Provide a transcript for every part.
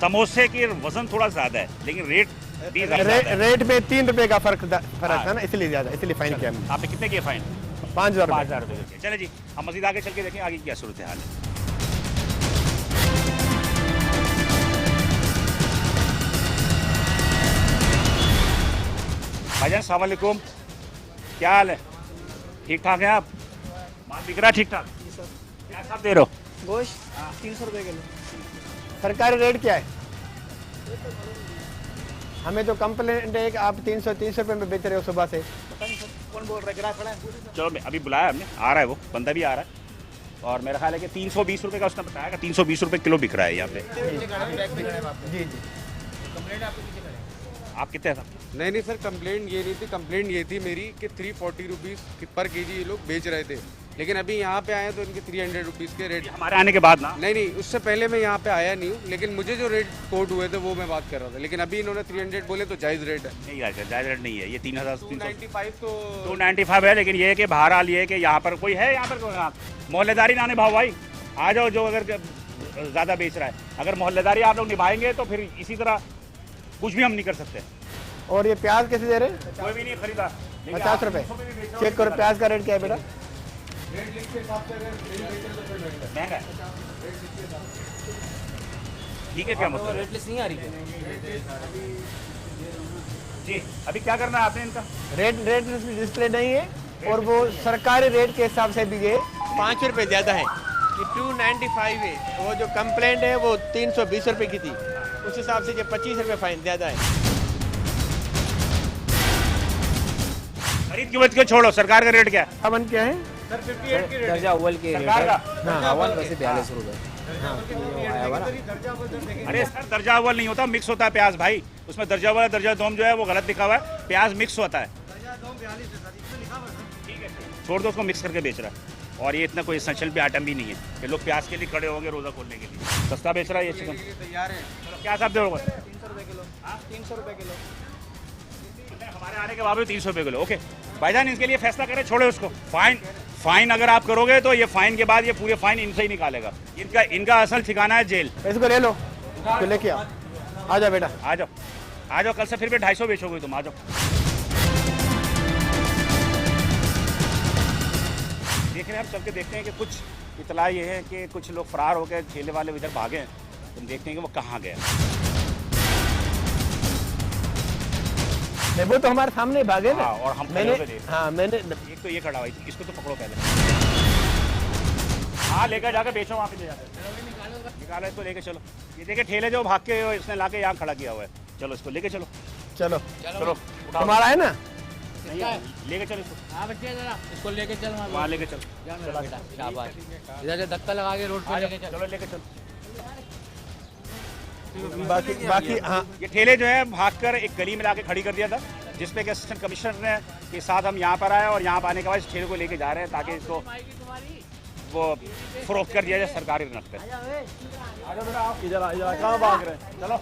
समोसे की वजन थोड़ा ज्यादा है, लेकिन रेट भी ज्यादा है। रेट में 3 रुपए का फर्क है ना, इसलिए ज्यादा, इसलिए फाइन किया हमने। आपने कितने किए फाइन? 5,000 रुपए। 5,000 रुपये। चले जी, हम मजीद आगे चल के देखें आगे क्या सूरत हाल है। भाईजान अस्सलाम वालेकुम, क्या हाल है? ठीक ठाक है आप? माल बिक रहा है ठीक ठाक? क्या सब दे रहे हो? गोश्त 300 रुपए किलो। सरकारी रेट क्या है? हमें तो कंप्लेंट है कि आप 300 रुपए में बेच रहे हो सुबह से। कौन बोल रहा है? ग्राहक खड़ा है। चलो अभी बुलाया हमने, आ रहा है वो बंदा भी आ रहा है, और मेरा ख्याल है कि 320 रुपये का उसने बताया कि 320 रुपये किलो बिक रहा है यहाँ पे। जी जी। आप कितने हैं? नहीं सर, कंप्लेंट ये नहीं थी। कंप्लेंट ये थी मेरी कि 340 रुपीज़ पर केजी ये लोग बेच रहे थे, लेकिन अभी यहाँ पे आए तो इनके 300 रुपीज़ के रेट। हमारे आने के बाद ना? नहीं, उससे पहले मैं यहाँ पे आया नहीं हूँ, लेकिन मुझे जो रेट कोट हुए थे वो मैं बात कर रहा था, लेकिन अभी इन्होंने 300 बोले तो जायज़ रेट है। नहीं जायज़ रेट नहीं है ये, 295 तो 295 है, लेकिन ये है कि बहरहाल ये है कि यहाँ पर कोई है, यहाँ पर मोहल्लेदारी ना निभाओ भाई, आ जाओ जो अगर ज़्यादा बेच रहा है। अगर मोहल्लेदारी आप लोग निभाएंगे तो फिर इसी तरह कुछ भी हम नहीं कर सकते। और ये प्याज कैसे दे रहे हैं? कोई भी नहीं खरीदा। 50 रुपए। चेक करो प्याज का रेट क्या है बेटा? महंगा है, ठीक है, क्या मतलब? रेट लिस्ट नहीं आ रही है। जी अभी क्या करना है आपने इनका? रेट डिस्प्ले नहीं है, और वो सरकारी रेट के हिसाब से भी ये 5 रुपए ज़्यादा है कि 295 है। वो जो कंप्लेंट है वो 320 रुपए की थी, उस हिसाब से ये 25 रुपए फाइन ज़्यादा है। खरीद की मत क्यों छोड़ो, सरकार का रेट क्या है? अमन क्या है? दर्जा अव्वल के सरकार का? अव्वल वैसे 42 रुपए। अरे सर दर्जा अव्वल नहीं होता, मिक्स होता है प्याज भाई, उसमें दर्जा अव्वल दर्जा दोम जो है वो गलत लिखा हुआ है, प्याज मिक्स होता है। ठीक है, छोड़ दो, उसको मिक्स करके बेच रहा है। और ये इतना कोई एसेंशियल भी आइटम भी नहीं है कि लोग प्याज के लिए खड़े होंगे रोज़ा खोलने के लिए। सस्ता बेच रहा है ये चिकन। तैयार है। क्या साहब दे 300 रुपए किलो। 300 रुपए किलो। हमारे आने के बावजूद 300 रुपये किलो। ओके भाईजान, इसके लिए फैसला करें, छोड़े उसको। फाइन अगर आप करोगे तो ये फाइन के बाद ये पूरे फाइन इनसे ही निकालेगा। इनका असल ठिकाना है जेल। इसको ले लो, तो लेके आओ। आ जाओ बेटा, आ जाओ, कल से फिर भी 250 बेचोगे तुम, आ जाओ। देख रहे हैं, हम चल के देखते हैं कि कुछ इतला ये है कि कुछ लोग फरार हो गए, ठेले वाले इधर भागे हैं, तुम देखते हैं कि वो कहाँ गए। नहीं वो तो हमारे सामने भागे ना। और हम मैंने मैंने एक तो ये खड़ा हुआ, इसको तो पकड़ो पहले। हाँ लेकर जाकर बेचो, वहाँ पे ले जाकर निकालो, इसको लेके चलो। ये देखिए ठेले जो भाग के इसने लाके यहाँ खड़ा किया हुआ है, चलो इसको लेके चलो। चलो चलो तुम्हारा है ना? नहीं लेके चलो इसको। हाँ बच्चे जरा इसको लेके चल। वहाँ लेके चलो, शाबाश। इधर से धक्का लगा के रोड पे लेके चल। चलो लेके चलो। बाकी हाँ, ये ठेले जो है भागकर एक गली में लाके खड़ी कर दिया था, जिसपे कि असिस्टेंट कमिश्नर ने के साथ हम यहाँ पर आए, और यहाँ पर आने के बाद इस ठेले को लेके जा रहे हैं ताकि इसको वो फरोख्त कर दिया जाए सरकारी नर्ख पे। इधर कहाँ भाग रहे हैं? चलो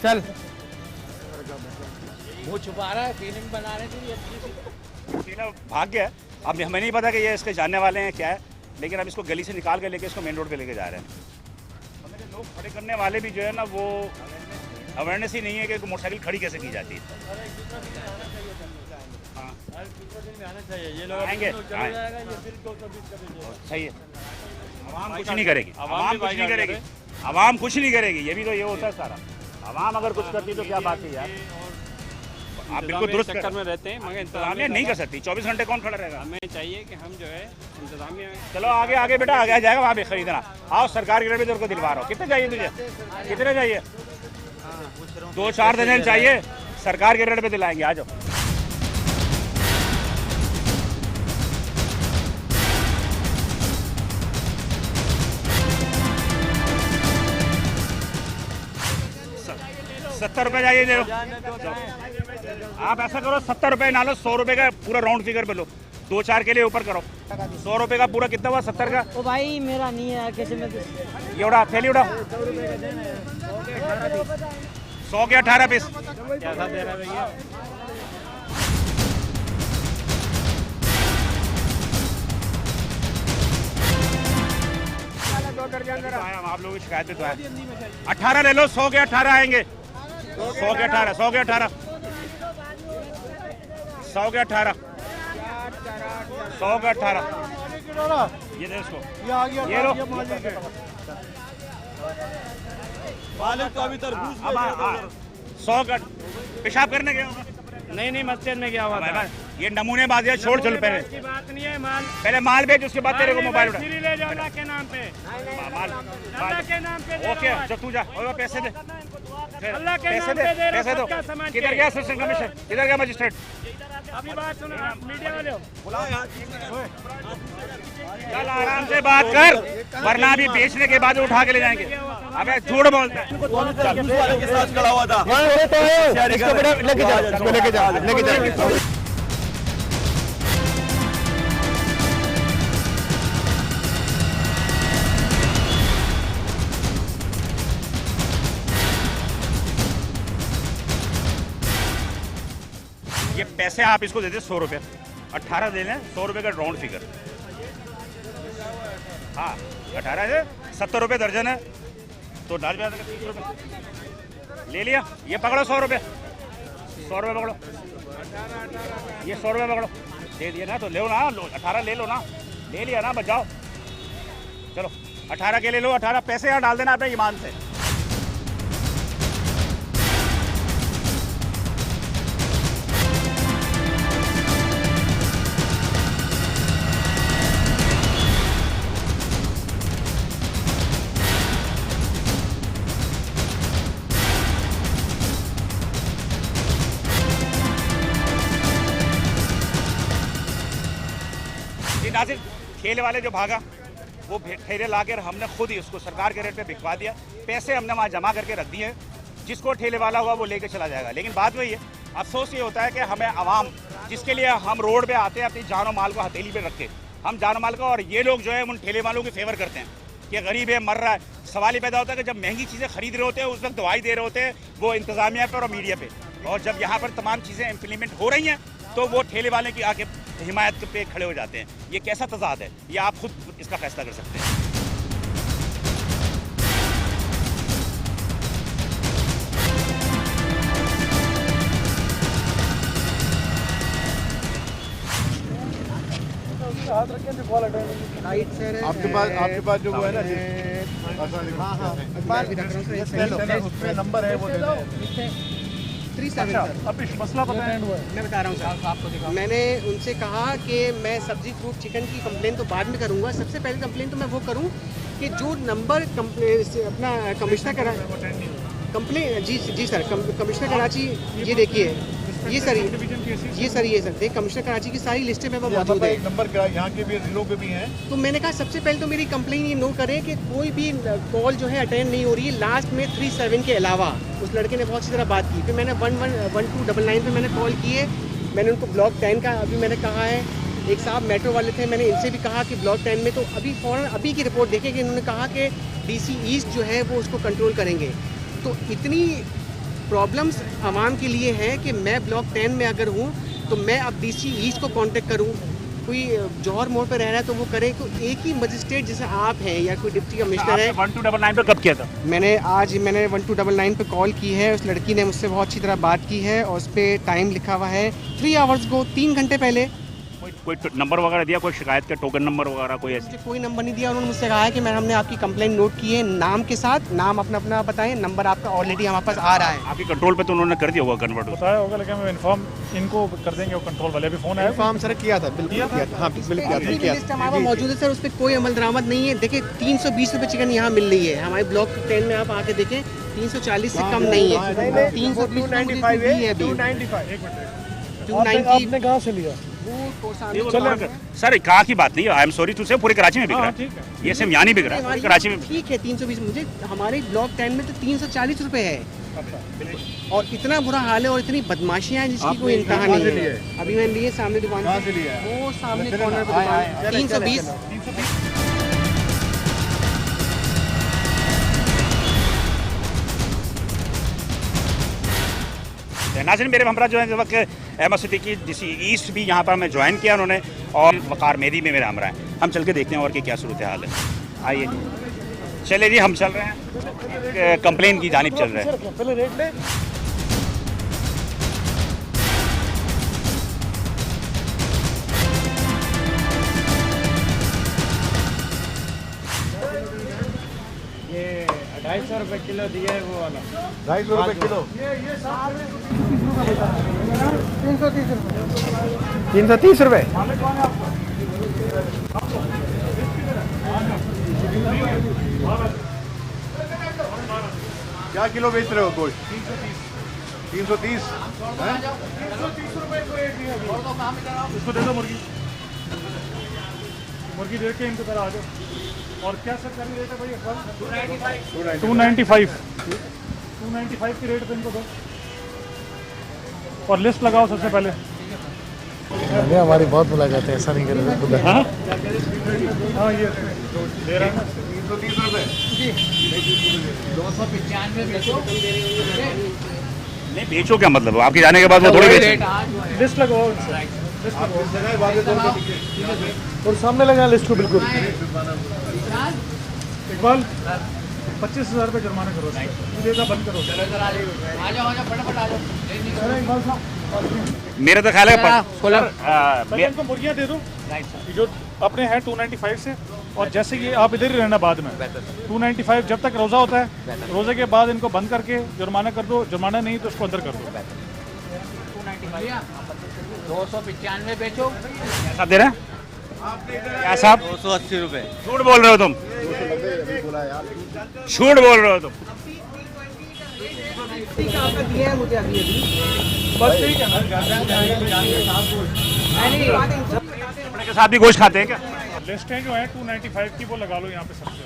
चल। वो छुपा रहा है, फीलिंग बना रहे थे। ठेला भाग गया। अब हमें नहीं पता कि ये इसके जानने वाले हैं क्या है, लेकिन अब इसको गली से निकाल के लेके इसको मेन रोड पे लेके जा रहे हैं। लोग खड़े करने वाले भी जो है ना, वो अवेयरनेस ही नहीं है कि मोटरसाइकिल खड़ी कैसे की जाती है। आएंगे सही है। आवाम कुछ नहीं करेगी, आवाम कुछ नहीं करेगी। ये भी तो ये होता है सारा। आवाम अगर कुछ करती तो क्या बात है यार। आप बिल्कुल दुरुस्त चक्कर में रहते हैं, मगर इंतजामिया नहीं कर सकती। 24 घंटे कौन खड़ा रहेगा? हमें चाहिए कि हम जो है इंतजामिया में। चलो आगे बेटा, आगे आ जाएगा वहाँ पे खरीदना। आओ सरकारी रेट में तेरे को दिलवा रहा हूँ। कितने चाहिए तुझे? कितने चाहिए? 2-4 दर्जन चाहिए, सरकार के रेट पे दिलाएंगे। आ जाओ। ₹70 चाहिए, दे दो। आप ऐसा करो, 70 रुपए ना लो, 100 रुपए का पूरा राउंड फिगर पे लो। 2-4 के लिए ऊपर करो। 100 रुपए का पूरा कितना हुआ? 70 का। ओ भाई मेरा नहीं है यार, कैसे मैं ये उड़ा थैली उड़ा। 100 के 18 पीस। कैसा दे रहा है भैया? दो दर्जन तो आया, आप लोगों की शिकायत पे तो आया। 18 ले लो, 100 के 18 आएंगे, 100 के 18, 100 के 18, 100 के 18, 100 के 18, ये दे इसको, ये लो। मालिक तो अभी तरबूज 100 का पेशाब करने गया होगा। नहीं मस्जिद में गया हुआ था। ये नमूनेबाजी है, छोड़ चल पहले, की बात नहीं है, माल पहले माल बेच, उसके बाद तेरे को मोबाइल उठा। फ्री ले जाओ अल्लाह के नाम पे, माल अल्लाह के नाम पे दे ओके, रहा हूं। जब तू जा और पैसे दे, अल्लाह के पैसे नाम दे, पे दे रहा पैसे हूं दो। सबका सामान किधर के। गया असिस्टेंट कमिश्नर, किधर गया मजिस्ट्रेट? अभी बात सुनो आप मीडिया वाले हो। चल आराम से बात कर, वरना अभी बेचने के बाद उठा के ले जाएंगे। अबे झूठ बोलता है। तरबूज वाले के साथ खड़ा हुआ था। इसको बेटा लेके जाओ, इसको लेके जाओ, लेके जाओ। ये पैसे आप इसको दे दे 100 रुपये, 18 दे लें, 100 रुपये का राउंड फिगर। हाँ 18 है, 70 रुपये दर्जन है, तो डाल दिया 30 रुपये ले लिया। ये पकड़ो 100 रुपये, 100 रुपये पकड़ो, ये 100 रुपये पकड़ो, दे दिया ना, तो ले ना, 18 ले लो ना, ले लिया ना, बचाओ। चलो 18 के ले लो, 18 पैसे यहाँ डाल देना अपने ईमान से। नाज़िर, ठेले वाले जो भागा, वो ठेले लाकर हमने खुद ही उसको सरकार के रेट पे बिकवा दिया। पैसे हमने वहाँ जमा करके रख दिए, जिसको ठेले वाला हुआ वो लेके चला जाएगा। लेकिन बात वही है, अफसोस ये होता है कि हमें आवाम, जिसके लिए हम रोड पे आते हैं अपनी जान और माल को हथेली पे रख के, हम जान माल का, और ये लोग जो है उन ठेले वालों की फेवर करते हैं कि गरीब है, मर रहा है। सवाल ही पैदा होता है कि जब महंगी चीज़ें खरीद रहे होते हैं उस वक्त दवाई दे रहे होते हैं वो इंतजामिया पर और मीडिया पे, और जब यहाँ पर तमाम चीज़ें इम्प्लीमेंट हो रही हैं तो वो ठेले वाले की आके हिमायत पे खड़े हो जाते हैं। ये कैसा तजाद है, ये आप खुद इसका फैसला कर सकते हैं। आपके पास जो वो है ना, उसमें नंबर है वो दे दो। 37 अब मसला पता है, मैं बता रहा हूँ सर, मैंने उनसे कहा कि मैं सब्जी फ्रूट चिकन की कंप्लेन तो बाद में करूँगा, सबसे पहले कंप्लेन तो मैं वो करूँ कि जो नंबर अपना कमिश्नर करा कंप्लेन जी सर, कमिश्नर कराची, ये देखिए ये सर देखिए कमिश्नर कराची की सारी लिस्टें में वो मौजूद है। नंबर का यहाँ के भी जिलों पे भी हैं। तो मैंने कहा सबसे पहले तो मेरी कंप्लेन ये नोट करें कि कोई भी कॉल जो है अटेंड नहीं हो रही है। लास्ट में 37 के अलावा उस लड़के ने बहुत सी तरह बात की, फिर मैंने 1299 पे मैंने कॉल की है। मैंने उनको ब्लॉक 10 का अभी मैंने कहा है, एक साहब मेट्रो वाले थे, मैंने इनसे भी कहा कि ब्लॉक 10 में तो अभी फ़ौरन अभी की रिपोर्ट देखें कि इन्होंने कहा कि DC ईस्ट जो है वो उसको कंट्रोल करेंगे। तो इतनी प्रॉब्लम्स आवाम के लिए है कि मैं ब्लॉक 10 में अगर हूँ तो मैं अब DC ईस्ट को कांटेक्ट करूँ, कोई जौहर मोड़ पर रह रहा है तो वो करे, तो एक ही मजिस्ट्रेट जैसे आप हैं या कोई डिप्टी कमिश्नर है। 1299 पे कब किया था? मैंने 1299 पे कॉल की है, उस लड़की ने मुझसे बहुत अच्छी तरह बात की है और उस पर टाइम लिखा हुआ है 3 आवर्स को, 3 घंटे पहले। कोई नंबर वगैरह दिया, कोई शिकायत का टोकन नंबर वगैरह कोई ऐसे? मुझे कोई नंबर नहीं दिया। उन्होंने मुझसे कहा है कि मैम हमने आपकी कंप्लेंट नोट की है, नाम के साथ, नाम अपना बताएं, नंबर आपका ऑलरेडी हमारे पास आ रहा है। आपकी कंट्रोल पे तो उन्होंने कर दिया होगा कन्वर्ट? बताया होगा, लेकिन मैं इन्फॉर्म इनको कर देंगे, वो कंट्रोल वाले अभी फोन आया। इन्फॉर्म सर किया था, बिल्कुल किया था, हाँ बिल्कुल किया था। लिस्ट हमारा मौजूद है सर, उस पर कोई अमल दरामद नहीं है। देखिए 320 रुपये चिकन यहाँ मिल रही है, हमारे ब्लॉक 10 में आप आके देखें 340 से कम नहीं है। 395 है, 290 आपने कहाँ से लिया? सर कहाँ की बात नहीं है, आई एम सॉरी टू से, पूरे कराची में बिक रहा है, ये सिर्फ यहाँ नहीं बिक रहा है, कराची में ठीक है। 320 मुझे हमारे ब्लॉक 10 में तो 340 रुपये है और इतना बुरा हाल है और इतनी बदमाशियाँ हैं जिसकी कोई इंतहा नहीं है। अभी मैंने लिए सामने दुकान से, वो सामने कॉर्नर पे दुकान 320। नाज़रीन, मेरे हमरा जो है इस वक्त अहमद सिद्दीकी DC ईस्ट भी यहाँ पर हमें ज्वाइन किया उन्होंने, और वकार मेदी में मेरा हमरा है। हम चल के देखते हैं और कि क्या सूरत हाल है। आइए चलिए जी, हम चल रहे हैं कंप्लेन की जानिब चल रहे हैं। पहले रेट ले। ये 250 रुपए किलो दिया है वो वाला। 250 रुपए किलो। 330 रुपए। क्या किलो बेच रहे हो गोश्त? 330। इसको दे दो मुर्गी। मुर्गी दे के इनको तरह आ जाओ। और क्या सरकारी रेट है भाई इकबाल? 295 की रेट पे इनको दो। और लिस्ट लगाओ सबसे पहले। हमारी बहुत मुलाकात है, ऐसा नहीं करेंगे। हाँ हाँ, ये दे रहा है ना। 330 रुपए। 295 बेचो। नहीं बेचो क्या मतलब, आपके जाने के बाद वो थोड़ी बेचें। लिस्ट लगाओ इनसे। लिस्ट लगाओ। और सामने लगा लिस्ट को बिल्कुल। इकबाल 25,000 रुपये जुर्माना करो। देगा बंद करो। आ जाओ फटाफट आ जाओ। अरे इकबाल साहब, मेरा तो ख्याल है पहले इनको मुर्गियाँ दे दो जो अपने हैं 295 से। और जैसे कि आप इधर ही रहना बाद में 295 जब तक रोज़ा होता है, रोज़े के बाद इनको बंद करके जुर्माना कर दो। जुर्माना नहीं तो उसको अंदर कर दो। 295 बेचो। क्या दे रहे हैं क्या साहब? 280 रुपए। झूठ बोल रहे हो तुम, झूठ बोल रहे हो तुम। बस ठीक है ना। अपने के साथ भी गोश्त खाते हैं क्या? लिस्टें जो हैं 295 की वो लगा लो यहाँ पे सबसे।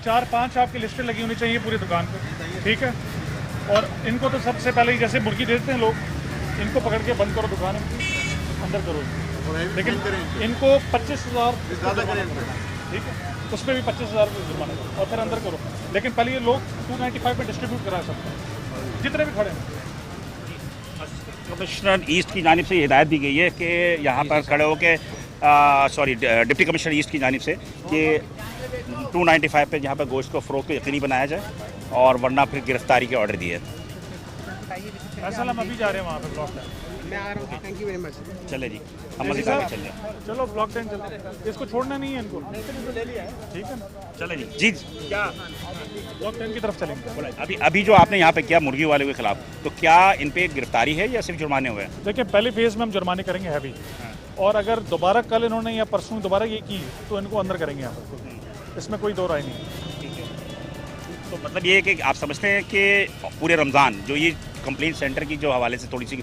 4-5 आपकी लिस्टें लगी होनी चाहिए पूरी दुकान पे, ठीक है। और इनको तो सबसे पहले ही जैसे मुर्गी देते हैं लोग, इनको पकड़ के बंद करो दुकान, अंदर करो। लेकिन इनको 25,000 ठीक है, उस पर भी 25,000 रुपये जुर्माना करो और फिर अंदर करो। लेकिन पहले ये लोग 295 पे डिस्ट्रीब्यूट करा सकते हैं जितने भी खड़े हैं। कमिश्नर ईस्ट की जानिब से हिदायत दी गई है कि यहाँ पर खड़े होकर डिप्टी कमिश्नर ईस्ट की जानिब से कि 295 पे जहाँ पर गोश्त को फ़रोख्त को यकीनी बनाया जाए और वरना फिर गिरफ्तारी के ऑर्डर दिए। ऐसा हम अभी जा रहे हैं वहाँ पे ब्लॉक 10। मैं आ रहा हूँ। Thank you very much. चले जी, हम मजीद आगे चल रहे हैं। चलो ब्लॉक 10 चलते हैं। इसको छोड़ना नहीं है इनको, ठीक है ना। चले जी जी क्या ब्लॉक 10 की तरफ चलेंगे। अभी जो आपने यहाँ पे किया मुर्गी वाले के खिलाफ, तो क्या इन पे गिरफ्तारी है या सिर्फ जुर्माने हुए हैं? देखिए पहले फेज़ में हम जुर्माने करेंगे हैवी, और अगर दोबारा कल इन्होंने या परसों दोबारा ये की तो इनको अंदर करेंगे यहाँ पर। इसमें कोई दो राय नहीं। तो मतलब ये है कि आप समझते हैं कि पूरे रमज़ान जो ये कंप्लेंट सेंटर की जो हवाले से थोड़ी सी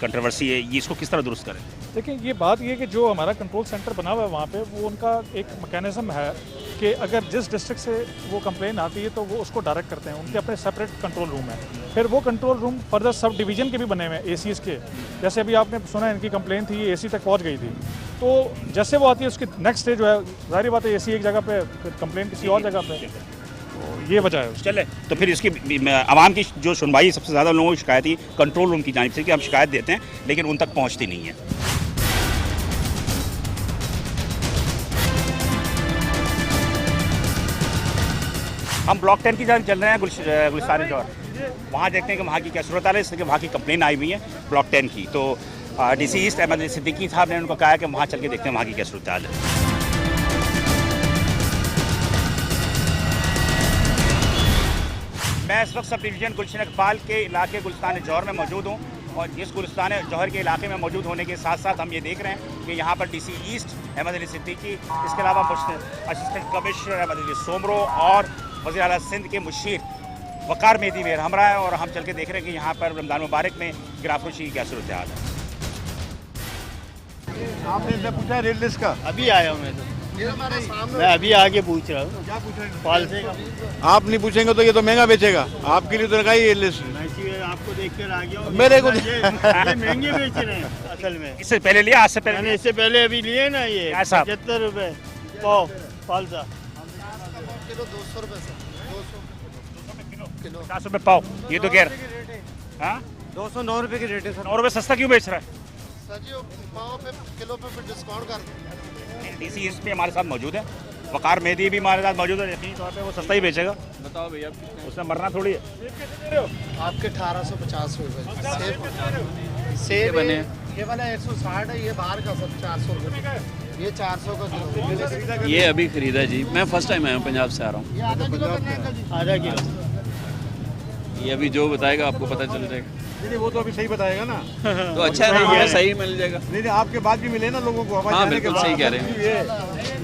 कंट्रोवर्सी है, ये इसको किस तरह दुरुस्त करें? देखिए ये बात ये है कि जो हमारा कंट्रोल सेंटर बना हुआ है वहाँ पे, वो उनका एक मैकेनिज़्म है कि अगर जिस डिस्ट्रिक्ट से वो कंप्लेन आती है तो वो उसको डायरेक्ट करते हैं। उनके अपने सेपरेट कंट्रोल रूम है। फिर वो control room further sub division के भी बने हुए हैं, ACs के। जैसे अभी आपने सुना इनकी कंप्लेन थी, AC तक पहुँच गई थी। तो जैसे वो आती है उसकी नेक्स्ट स्टेज जो है, जाहिर बात है AC एक जगह पे, फिर कंप्लेन किसी और जगह पे। तो ये वजह है उसकी। चले तो फिर इसकी आवाम की जो सुनवाई सबसे ज़्यादा लोगों की शिकायत ही कंट्रोल रूम की जानिब से कि हम शिकायत देते हैं लेकिन उन तक पहुँचती नहीं है। हम ब्लॉक 10 की जानिब चल रहे हैं, गुलिस्तान जौहर। वहाँ देखते हैं कि वहाँ की क्या सूरत हाल है, इसलिए वहाँ की कंप्लेन आई हुई है ब्लॉक 10 की। तो DC ईस्ट अहमद अली सिद्दीकी साहब ने उनको कहा कि वहाँ चल के देखते हैं वहाँ की क्या सूरत हाल है। मैं इस वक्त सब डिवीज़न गुलशन इकबाल के इलाके गुलिस्तान जौहर में मौजूद हूँ और इस गुलिस्तान जौहर के इलाके में मौजूद होने के साथ साथ हम ये देख रहे हैं कि यहाँ पर DC ईस्ट अहमद अली सिद्दीकी, इसके अलावा असिस्टेंट कमिश्नर अहमद अली सोमरो और वज़ीर आला सिंध के मुशीर वकार मेहदी वेर हमरा है। और हम चल के देख रहे हैं कि यहाँ पर रमज़ान मुबारक में गिराफरोशी की क्या सूरत हाल है। आपने इनसे पूछा रेट लिस्ट का? अभी आया हूँ मैं तो। मैं अभी आगे पूछ रहा हूँ। क्या पूछ रहे हैं? पालसे का। आप नहीं पूछेंगे तो ये तो महंगा बेचेगा। आपके लिए तो रखा ही ये लिस्ट। आपको देख कर आ गया हूँ। मेरे को ये महंगे बेच रहे हैं असल में। इससे पहले लिया, आज से मैंने पहले इससे पहले अभी लिए ना ये क्या साहब? 75 रुपए पाव पालसा। किलो 200 रुपए से 200 50 रुपये पाव, ये तो खैर हाँ 209 रुपए की रेट है सर। 9 रुपये सस्ता क्यों बेच रहा है? सर जी पाव पे किलो पे डिस्काउंट कर DC ईस्ट में हमारे साथ मौजूद है वकार मेहदी भी हमारे साथ मौजूद है, यकीनी तौर पे वो सस्ता ही बेचेगा, बताओ भैया उसमें मरना थोड़ी है। आपके 1850 रुपये सेब बने ये वाला 160 है, ये बाहर का सब 400 रुपये, ये 400 का किलो। ये अभी खरीदा जी, मैं फर्स्ट टाइम आया हूँ, पंजाब से आ रहा हूँ। ये आधा किलो करना है जी। आधा किलो। ये अभी जो बताएगा आपको पता चल जाएगा। नहीं वो तो अभी सही बताएगा ना। तो अच्छा है, सही मिल जाएगा। नहीं आपके बाद भी मिले ना लोगों को, हमारे हाँ जाने के बिल्कुल बाद। सही कह रहे हैं। ये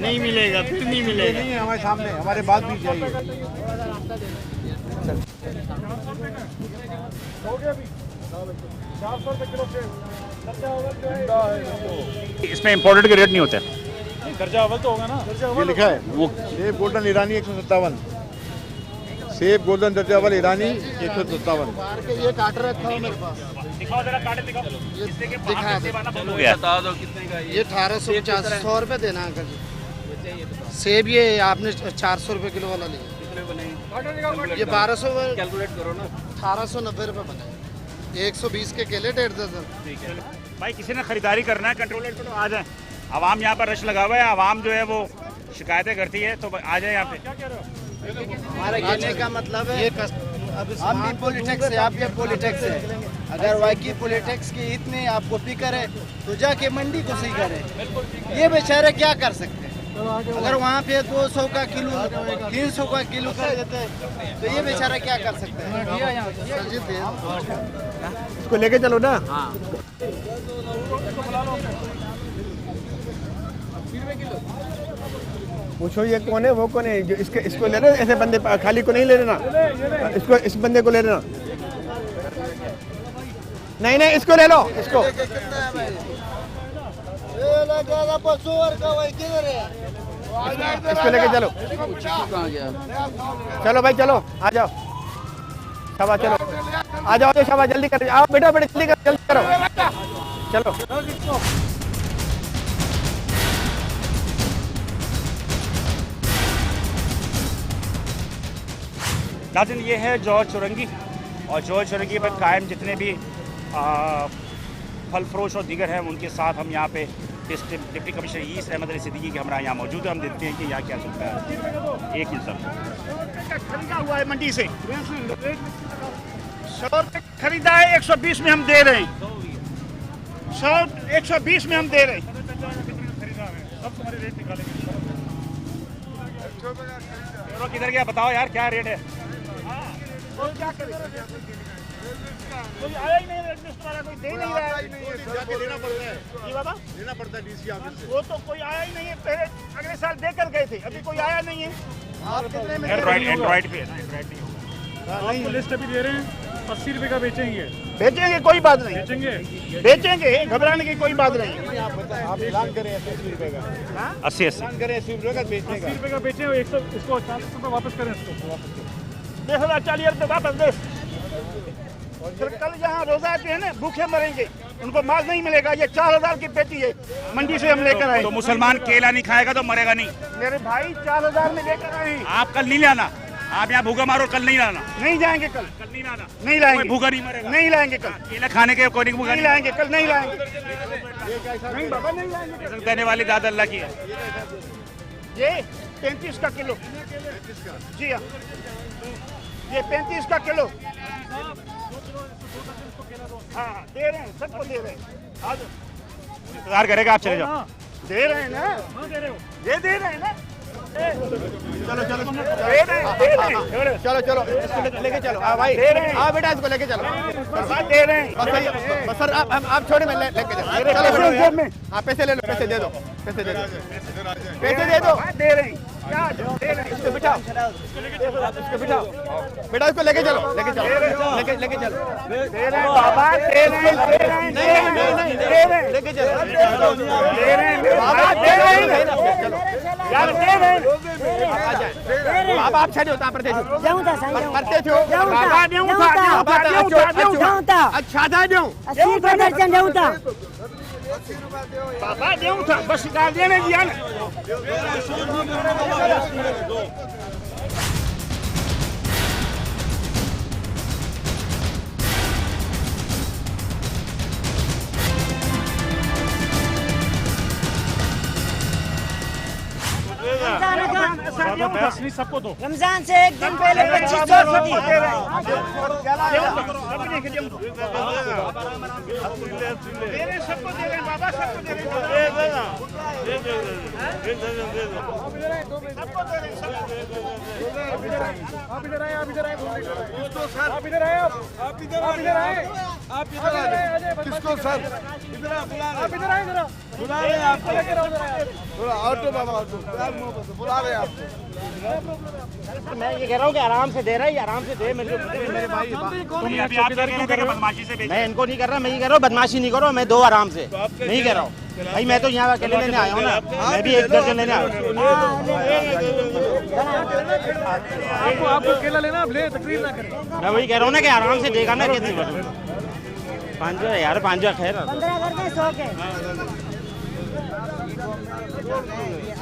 नहीं मिलेगा, फिर नहीं ये मिलेगा। नहीं है हमारे सामने, हमारे बाद भी चाहिए। इसमें इम्पोर्टेड के रेट नहीं होते। दर्जा अव्वल तो होगा ना। ये लिखा है वो सेब गोल्डन ईरानी 157, सेब गोल्डन दर्जा अव्वल ईरानी 157। बाहर के ये काट रखा हूँ मेरे पास, दिखाओ जरा, काटे दिखाओ। ये इससे कि दिखा वहाँ दे। से वाला बंद हो गया। बता दो कितने का ये 1850 100 रुपये देना अंकल जी। सेब ये आपने 400 रुपये किलो वाला लिया, ये 1200 कैलकुलेट करो ना। 1890 रुपये बने, 120 के केले 1.5 दर्जन। भाई किसी ने खरीदारी करना है कंट्रोल रेट पे तो आ जाए। आवाम यहाँ पर रश लगा हुआ है, आवाम जो है वो शिकायतें करती है, तो आ जाए यहाँ पे। हमारा कहने का मतलब है अब हम भी पॉलिटिक्स है, आपके पॉलिटिक्स है। अगर वाकई पॉलिटिक्स की इतनी आपको फिक्र है तो जाके मंडी को सही करें। ये बेचारे क्या कर सकते हैं? अगर वहाँ पे 200 का किलो 300 का किलो कर देते हैं तो ये बेचारा क्या कर सकते हैं? इसको लेके चलो ना। पूछो ये कौन है, वो कौन है जो इसको ले रहे? ऐसे बंदे खाली को नहीं ले लेना, इसको इस बंदे को ले लेना। नहीं नहीं इसको ले लो, इसको। इसको लेके चलो। चलो भाई चलो, आ जाओ शाबाश, चलो आ जाओ शाबाश, जल्दी कर, आओ बेटा बेटा जल्दी कर, जल्दी करो, चलो। नाज़रीन ये है जॉर्ज चौरंगी, और जॉर्ज चौरंगी पर कायम जितने भी फल फरोश और दीगर हैं उनके साथ हम यहाँ पे deputy commissioner east Ahmad Ali Siddiqui के हमारा यहाँ मौजूद है। हम देखते हैं कि यहाँ क्या चलता है। एक इंसान खरीदा हुआ है मंडी से 100 रुपये खरीदा है, 120 में हम दे रहे हैं। 120 में हम दे रहे हैं। सब तुम्हारे रेट निकालेंगे। किधर गया बताओ यार, क्या रेट है? कोई आया ही नहीं, रजिस्टर वाला कोई दे नहीं रहा है। जाके देना पड़ता है, जी बाबा, देना पड़ता है डीसी ऑफिस से। वो तो कोई आया ही नहीं है। पहले अगले साल देकर गए थे, अभी कोई आया नहीं है। एंड्रॉइड पे है ना, एंड्रॉइड नहीं होगा। आपको लिस्ट अभी दे रहे हैं, 80 रुपए का बेचेंगे। बेचेंगे, कोई बात नहीं, बेचेंगे बेचेंगे, घबराने की कोई बात नहीं। आप ऐलान करें 80 रुपए का, 80 ऐलान करें 80 रुपए का बेचने 80 का। रुपए का बेचे, 100 इसको 40 रुपए वापस करें। इसको वापस करें। 40 रुपये वापस दे। फिर कल यहाँ रोजा के है ना, भूखे मरेंगे, उनको माल नहीं मिलेगा। ये 4000 की पेटी है, मंडी से हम लेकर आए। तो मुसलमान केला नहीं खाएगा तो मरेगा नहीं। मेरे भाई 4000 में लेकर आए। आप कल नहीं लाना, आप यहाँ भूखा मारो, कल नहीं लाना। नहीं जाएंगे, कल नहीं लाना, नहीं लाएंगे, भूखा नहीं मरेगा। नहीं लाएंगे कल, केला खाने के कोई भूखा नहीं लाएंगे कल, नहीं लाएंगे। नहीं बाबा, नहीं नहीं। देने वाली दाद अल्लाह की है। ये 35 का किलो। जी हाँ, ये 35 का किलो। हाँ दे रहे हैं, सबको दे रहे हैं। आज इंतजार करेगा, आप चले जाओ। दे रहे हैं ना, ये दे रहे हैं ना। चलो चलो दे रहे हैं। चलो चलो, इसको लेके चलो। हाँ भाई, दे रहे हैं। हाँ बेटा इसको लेके चलो। दे रहे हैं। बस सर आप छोड़े, मैं लेके जाओ। चलो जेब में हाँ पैसे ले लो, पैसे दे दो, पैसे दे दो, पैसे दे दो। दे रहे हैं, क्या दे रहे हैं? इसको बिठाओ, इसको बिठाओ बेटा, इसको लेके चलो, लेके चलो, लेके चलो। दे रहे हैं बाबा, दे रहे हैं, दे रहे हैं, नहीं दे रहे हैं, लेके चलो, दे रहे हैं बाबा, दे रहे हैं। चलो यार दे रहे हैं। आ जाए बाबा, आप छड़े होता परते छो जाऊं था साईं, जाऊं परते छो बाबा देऊं था, जाऊं था, अच्छा था जाऊं 80 रुपए दर्जन जाऊं था। बाबा देऊं था, बस गार्जियन ने दिया ना। ज्यादा बहस नहीं, सबको दो। रमजान से एक दिन पहले 2500 थी। सबको दे रहे हैं बाबा, सबको दे रहे हैं। आप इधर आए, आप इधर आए, आप इधर आए, आप इधर आए, आप इधर आए, किसको सर? इधर आप इधर आए, जरा बुला रहे हैं आपको, थोड़ा ऑटो बाबा, ऑटो बुला रहे हैं आपको। मैं ये कह रहा हूँ कि आराम से दे रहा है, आराम से दे मेरे भाई। बदमाशी से मैं इनको नहीं कर रहा, मैं ये कह रहा हूँ बदमाशी नहीं करो, मैं दो आराम से नहीं कह रहा हूँ भाई। मैं तो यहाँ अकेले लेने आया हूँ ना, मैं भी एक दर्जन लेने आया हूँ। आपको अकेला लेना, आप ले, तकलीफ ना करें। मैं वही कह रहा हूँ ना कि आराम से देगा ना, कितनी 5,000 यार, 5,000 खैर 15 कर दे 100 के।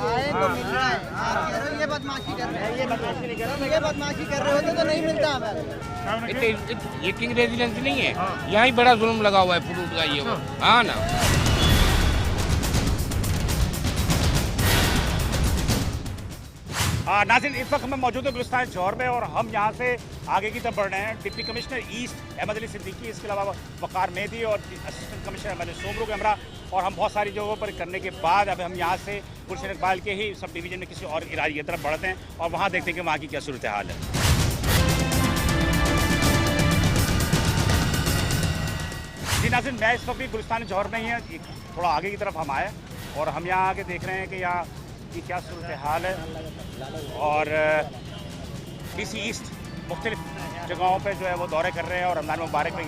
आए तो मिल रहा है, आप कह रहे हो ये बदमाशी कर रहे हैं, ये बदमाशी नहीं कर रहा, ये बदमाशी कर रहे होते तो नहीं मिलता हमें। ये किंग रेजिडेंस नहीं है, यहाँ ही बड़ा जुल्म लगा हुआ है फ्रूट का, ये वो। हाँ ना, नाज़रीन, इस वक्त मैं मौजूद हूँ गुलिस्तान जौहर में और हम यहाँ से आगे की तरफ बढ़ रहे हैं। Deputy commissioner east Ahmad Ali Siddiqui, इसके अलावा वकार मेहदी और assistant commissioner Ahmad Soomro camera, और हम बहुत सारी जगहों पर करने के बाद अब हम यहाँ से गुलशन इकबाल के ही सब डिवीजन में किसी और इलाके की तरफ बढ़ते हैं और वहाँ देखते हैं कि वहाँ की क्या सूरत हाल है। जी नाज़रीन, मैं इस वक्त भी गुलिस्तान जौहर में ही है, थोड़ा आगे की तरफ हम आए और हम यहाँ आके देख रहे हैं कि यहाँ की क्या सूरत हाल है। और डीसी ईस्ट मुख्तलिफ जगहों पे जो है वो दौरे कर रहे हैं और रमज़ान मुबारक में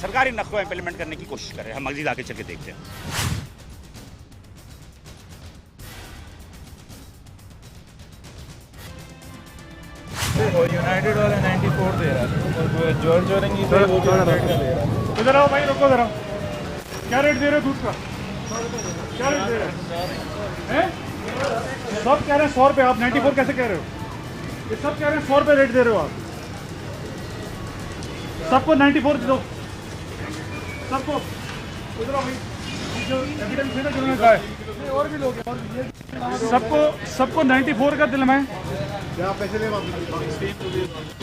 सरकारी नक़्क़ों इम्प्लीमेंट करने की कोशिश कर रहे हैं। हम मज़ीद आगे चल के देखते हैं। यूनाइटेड वाले 94 दे रहा है, जॉर्ज औरंगी वो दे रहा है। इधर आओ भाई, रुको जरा। क्या रेट दे रहे हो दूध का? क्या रेट दे रहे हैं? सब कह रहे हैं 100 रुपये, आप 94 कैसे कह रहे हो? ये सब कह रहे हैं 100 रुपये रेट दे रहे हो आप। सबको 94 दो, सबको। इधर आओ भाई, जो एविडेंस है ना जिन्होंने कहा है, और भी लोग हैं, और भी सबको 94 का दिल में। क्या पैसे ले वापस?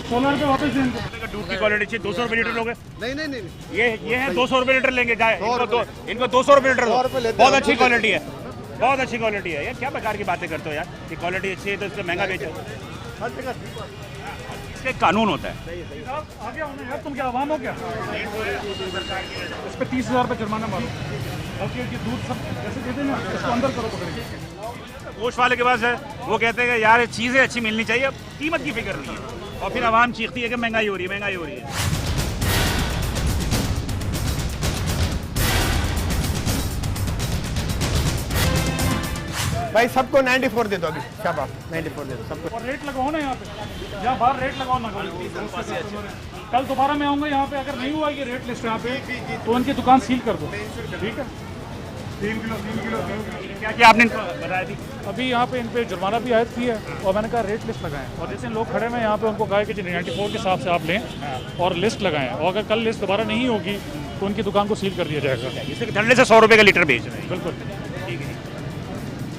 16 रुपये वापस दें इनको। दूध की क्वालिटी चाहिए, 200 रुपये लीटर लोगे? नहीं, ये है 200 रुपये लीटर लेंगे जाए, इनको 200 रुपये लीटर दो। बहुत अच्छी क्वालिटी है, बहुत अच्छी क्वालिटी है। यार क्या प्रकार की बातें करते हो यार, ये क्वालिटी अच्छी है तो इससे महंगा बेचो। इसका एक कानून होता है। आगे आओ ना यार, तुम क्या आवाम हो क्या? इस पे 30,000 रुपये जुर्माना मारो। ओके, ये दूध सब जैसे देते ना, इसको अंदर करो पकड़ के। गोश्त वाले के पास है, वो कहते हैं कि यार चीज़ें अच्छी मिलनी चाहिए, अब कीमत की फिक्र नहीं है, और फिर आवाम चीखती है कि महंगाई हो रही है, महंगाई हो रही है। भाई सबको 94 दे दो अभी, शाबाश 94 दे दो सबको। और रेट लगाओ ना यहाँ पे, यहाँ बाहर रेट लगाओ ना। कल दोबारा मैं आऊँगा यहाँ पे, अगर नहीं हुआ ये रेट लिस्ट यहाँ पे तो उनकी दुकान सील कर दो, ठीक है? 3 किलो क्या क्या आपने बताया थी? अभी यहाँ पे इन पे जुर्माना भी आयद की है और मैंने कहा रेट लिस्ट लगाएं, और जैसे लोग खड़े हैं यहाँ पे उनको कहा कि 94 के हिसाब से आप लें और लिस्ट लगाएं, और अगर कल लिस्ट दोबारा नहीं होगी तो उनकी दुकान को सील कर दिया जाएगा। इससे ठंडे से 100 रुपये का लीटर बेच रहे हैं। बिल्कुल, ठीक है।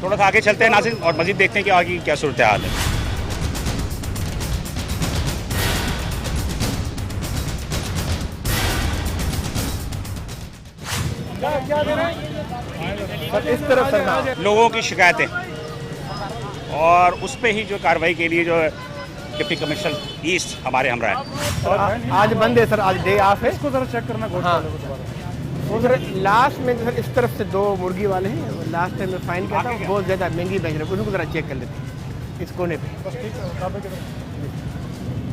थोड़ा सा आगे चलते हैं नाज़रीन और मज़ीद देखते हैं कि आगे क्या सूरत हाल है। क्या दे रहे हैं? इस तरफ से लोगों की शिकायतें और उस पर ही जो कार्रवाई के लिए जो डिप्टी कमिश्नर ईस्ट हमारे हमरा है। आज बंद है सर, आज डे ऑफ है। इसको जरा चेक करना गोश्त वाले को दोबारा। वो सर लास्ट में सर इस तरफ से 2 मुर्गी वाले हैं, लास्ट टाइम में फाइन किया था, बहुत ज़्यादा महंगी बेच रहे हैं, उनको ज़रा चेक कर लेते हैं इस कोने पे। बस ठीक है,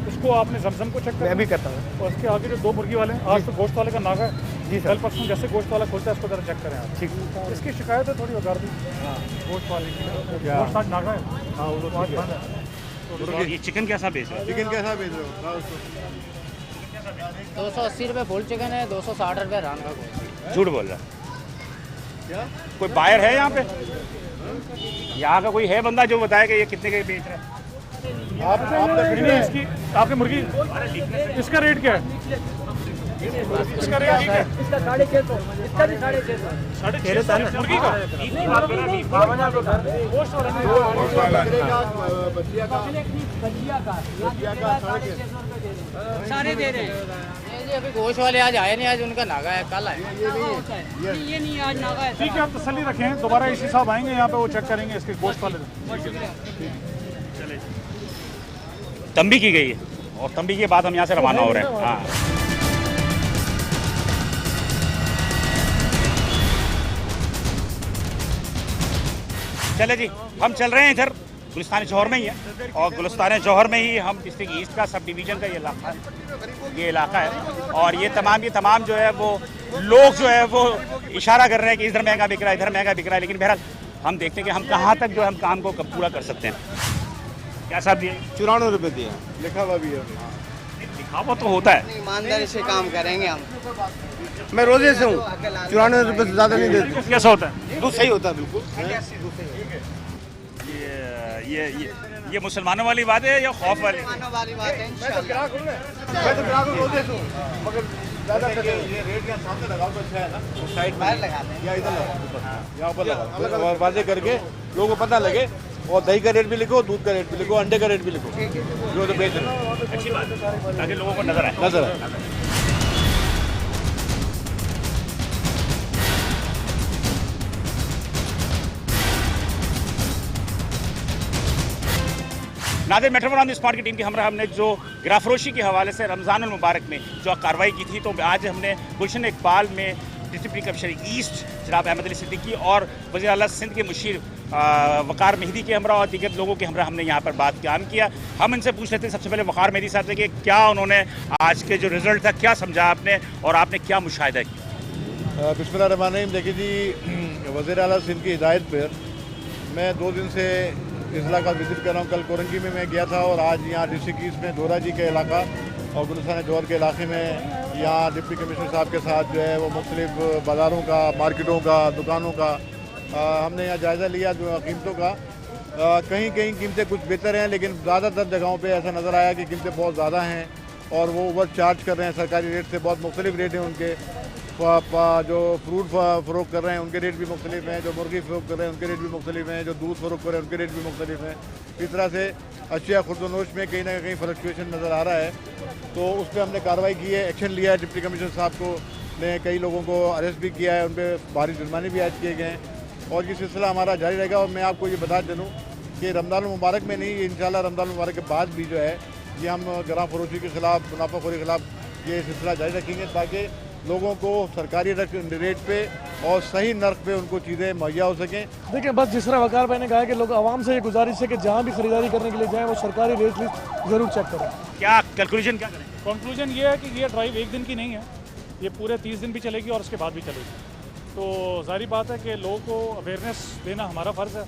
इसको आपने जमजम को चेक मैं कर, अभी करता हूँ। और उसके आगे जो 2 मुर्गी वाले हैं, आज तो गोश्त वाले का नागा है जी सर। कल परसों जैसे गोश्त वाला खुलता है इसको जरा चेक करें आप। ठीक, इसकी शिकायत है थोड़ी उतार दी गोश्त वाले की, गोश्त आज नागा है। हाँ, वो तो ये चिकन कैसा बेच रहे हैं? चिकन कैसा बेच रहे हो? 280 रुपये फुल चिकन है, 260 रुपये रान का गोश्त। झूठ बोल रहा है। कोई बायर है यहाँ पे? यहाँ का कोई है बंदा जो बताए कि ये कितने के बेच रहा है? इसकी आपकी मुर्गी, इसका रेट क्या है? इसका रेट ठीक है, इसका 650, इसका भी 650। 650 मुर्गी का गोश्त सारे दे रहे हैं। अभी गोश्त वाले आज आए नहीं, आज उनका नागा है, कल आए। ये नहीं आज नागा है। ठीक है, आप तसल्ली रखें, दोबारा इसी साहब आएंगे यहाँ पे, वो चेक करेंगे इसके गोश्त वाले। चले तंबी की गई है और तंबी के बाद हम यहाँ से रवाना हो रहे हैं। हाँ, चले जी, हम चल रहे हैं इधर गुलिस्तान जौहर में ही है, और गुलिस्तान जौहर में ही हम डिस्ट्रिक्ट ईस्ट का सब डिवीज़न का ये इलाका है, और ये तमाम जो है वो लोग जो है वो इशारा कर रहे हैं कि इधर महंगा बिक रहा है, इधर महंगा बिक रहा है, लेकिन बहरहाल हम देखते हैं कि हम कहाँ तक जो है हम काम को पूरा कर सकते हैं। क्या साहब दिए? 94 रुपये दिए, लिखा हुआ भी है। लिखा हुआ तो होता है, ईमानदारी से काम करेंगे हम। मैं रोजे से हूँ, 94 रुपये से ज़्यादा नहीं देते। कैसा होता है? दूध सही होता है बिल्कुल। ये मुसलमानों वाली बात है या खौफ वाली? वाली बात है इंशाल्लाह। मैं तो ग्राहक रोजे से हूँ, मगर ज़्यादा ये रेट यहाँ सामने लगाओ तो अच्छा है ना, साइड में लगा दें या इधर लगाओ, यहाँ पर लगाओ, और वादे करके लोगों को पता लगे, और दही का रेट भी लिखो, दूध का रेट भी लिखो, अंडे का रेट भी लिखो, जो तो बेच रहे हैं। अच्छी बात है, ताकि लोगों को नजर आए। Nadir metro on the spot की टीम की हमरा हमने जो गिराफरोशी के हवाले से रमज़ान मुबारक में जो कार्रवाई की थी, तो आज हमने गुलशन इकबाल में डिप्टी कमिश्नर ईस्ट जनाब अहमद अली सिद्दीकी और वज़ीर आला सिंध के मुशीर वक़ार मेहदी के हमरा और दीगर लोगों के हमरा हमने यहाँ पर बात काम किया। हम इनसे पूछ रहे थे सबसे पहले वक़ार मेहदी साहब से कि क्या उन्होंने आज के जो रिज़ल्ट था क्या समझा आपने और आपने क्या मुशाहिदा किया? बिस्मिल्लाहिर्रहमानिर्रहीम। देखिए जी, वज़ीर आला सिंध की हिदायत पर मैं 2 दिन से इस इलाका विजिट कर रहा हूँ। कल कोरंगी में मैं गया था, और आज यहाँ डिस्ट्रिक्ट ईस्ट में दोरा जी के इलाका और गुलिस्तान जौहर के इलाके में यहाँ डिप्टी कमिश्नर साहब के साथ जो है वो मुख्तलिफ बाज़ारों का, मार्केटों का, दुकानों का हमने यहाँ जायज़ा लिया कीमतों का। कहीं कहीं कीमतें कुछ बेहतर हैं, लेकिन ज़्यादातर जगहों पे ऐसा नज़र आया कि कीमतें बहुत ज़्यादा हैं और वो ओवर चार्ज कर रहे हैं सरकारी रेट से। बहुत मुख्तलिफ रेट हैं उनके, जो फ्रूट फ़रोख्त कर रहे हैं उनके रेट भी मुख्तलिफ हैं, जो मुर्गी फ़रोख्त कर रहे हैं उनके रेट भी मुख्तलिफ हैं, जो दूध फ़रोख्त कर रहे हैं उनके रेट भी मुख्तलिफ हैं। इस तरह से अशिया खुर्दनोश में कहीं ना कहीं फ्लक्चुएशन नज़र आ रहा है, तो उस पर हमने कार्रवाई की है, एक्शन लिया है। डिप्टी कमिश्नर साहब को ने कई लोगों को अरेस्ट भी किया है, उन पर भारी जुर्माने भी आयद किए गए हैं, और ये सिलसिला हमारा जारी रहेगा। और मैं आपको ये बता दूँ कि रमज़ान मुबारक में नहीं, इंशाल्लाह रमज़ान मुबारक के बाद भी जो है ये हम गराम फरोशी के ख़िलाफ़, मुनाफाखोरी के ख़िलाफ़ ये सिलसिला जारी रखेंगे, ताकि लोगों को सरकारी रेट पे और सही नर्क पे उनको चीज़ें मुहैया हो सकें। देखिए, बस जिस तरह वकार भाई ने कहा कि लोग आवाम से ये गुजारिश है कि जहाँ भी खरीदारी करने के लिए जाएँ वो सरकारी रेट लिस्ट ज़रूर चेक करें। क्या कंक्लूजन क्या करें? कंक्लूजन ये है कि ये ड्राइव एक दिन की नहीं है, ये पूरे 30 दिन भी चलेगी और उसके बाद भी चलेगी। तो जाहिर बात है कि लोगों को अवेयरनेस देना हमारा फ़र्ज़ है,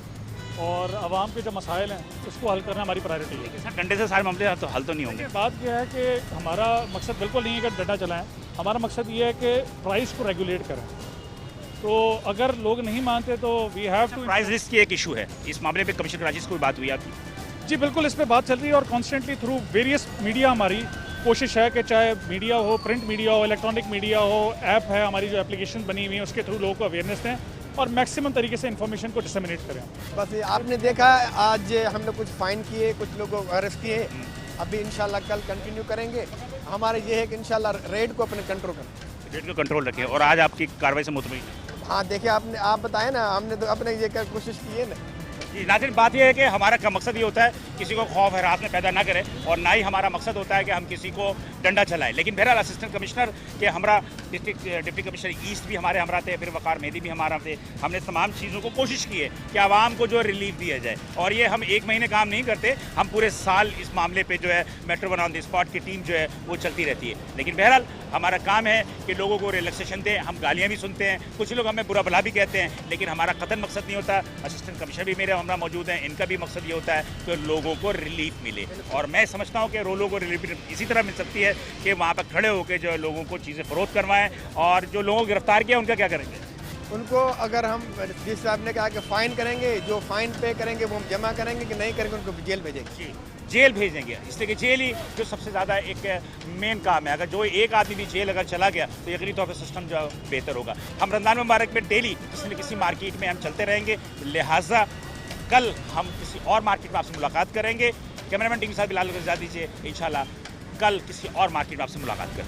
और आवाम के जो मसाइल हैं उसको हल करना हमारी प्रायोरिटी है। सर, डंडे से सारे मामले तो हल तो नहीं होंगे। बात यह है कि हमारा मकसद बिल्कुल नहीं है कि डंडा चलाएं, हमारा मकसद ये है कि प्राइस को रेगुलेट करें। तो अगर लोग नहीं मानते तो we have to. Price list की एक इशू है, इस मामले पे कमिश्नर कराची से कोई बात हुई आपकी? जी बिल्कुल, इस पर बात चल रही है, और कॉन्स्टेंटली थ्रू वेरियस मीडिया हमारी कोशिश है कि चाहे मीडिया हो, प्रिंट मीडिया हो, इलेक्ट्रॉनिक मीडिया हो, ऐप है हमारी जो एप्लीकेशन बनी हुई है उसके थ्रू लोगों को अवेयरनेस दें और मैक्सिमम तरीके से इन्फॉर्मेशन को डिसमिनेट करें। बस आपने देखा आज हमने कुछ फाइन किए, कुछ लोगों को अरेस्ट किए, अभी इंशाल्लाह कल कंटिन्यू करेंगे। हमारा ये है कि इंशाल्लाह रेट को अपने कंट्रोल करें, रेट को कंट्रोल रखें, और आज आपकी कार्रवाई से मुतमईन है? हाँ, देखिए आप बताएं ना, हमने तो अपने ये कोशिश की है ना। जी नाज़रीन, बात यह है कि हमारा का मकसद ये होता है किसी को खौफ हैरात में पैदा ना करें, और ना ही हमारा मकसद होता है कि हम किसी को डंडा चलाएं। लेकिन बहरहाल असिस्टेंट कमिश्नर के हमरा डिप्टी कमिश्नर ईस्ट भी हमारे हमरा थे, फिर वकार मेहदी भी हमारा थे। हमने तमाम चीज़ों को कोशिश की है कि आवाम को जो रिलीफ दिया जाए, और ये हम एक महीने काम नहीं करते, हम पूरे साल इस मामले पर जो है metro one on the spot की टीम जो है वो चलती रहती है। लेकिन बहरहाल हमारा काम है कि लोगों को रिलैक्सेशन दें। हम गालियाँ भी सुनते हैं, कुछ लोग हमें बुरा भला भी कहते हैं, लेकिन हमारा कतई मकसद नहीं होता। असिस्टेंट कमिश्नर भी मेरे हमरा मौजूद हैं, इनका भी मकसद ये होता है कि लोगों को रिलीफ मिले, और मैं समझता हूँ कि लोगों को रिलीफ इसी तरह मिल सकती है कि वहाँ पर खड़े होकर जो लोगों को चीज़ें फरोख्त करवाएं। और जो लोगों को गिरफ्तार किया उनका क्या करेंगे? उनको अगर हम जिस साहब ने कहा कि फ़ाइन करेंगे, जो फ़ाइन पे करेंगे वो हम जमा करेंगे, कि नहीं करेंगे उनको जेल भेजेंगे। जेल भेजेंगे, इसलिए कि जेल ही जो सबसे ज़्यादा एक मेन काम है। अगर जो एक आदमी भी जेल अगर चला गया तो यकीनी तौर पर सिस्टम जो बेहतर होगा। हम रमज़ान मुबारक में डेली किसी न किसी मार्केट में हम चलते रहेंगे, लिहाजा कल हम किसी और मार्केट में आपसे मुलाकात करेंगे। कैमरामैन टीम के साथ बिलाल को इजाज़त दीजिए, इंशाल्लाह कल किसी और मार्केट में आपसे मुलाकात करते हैं।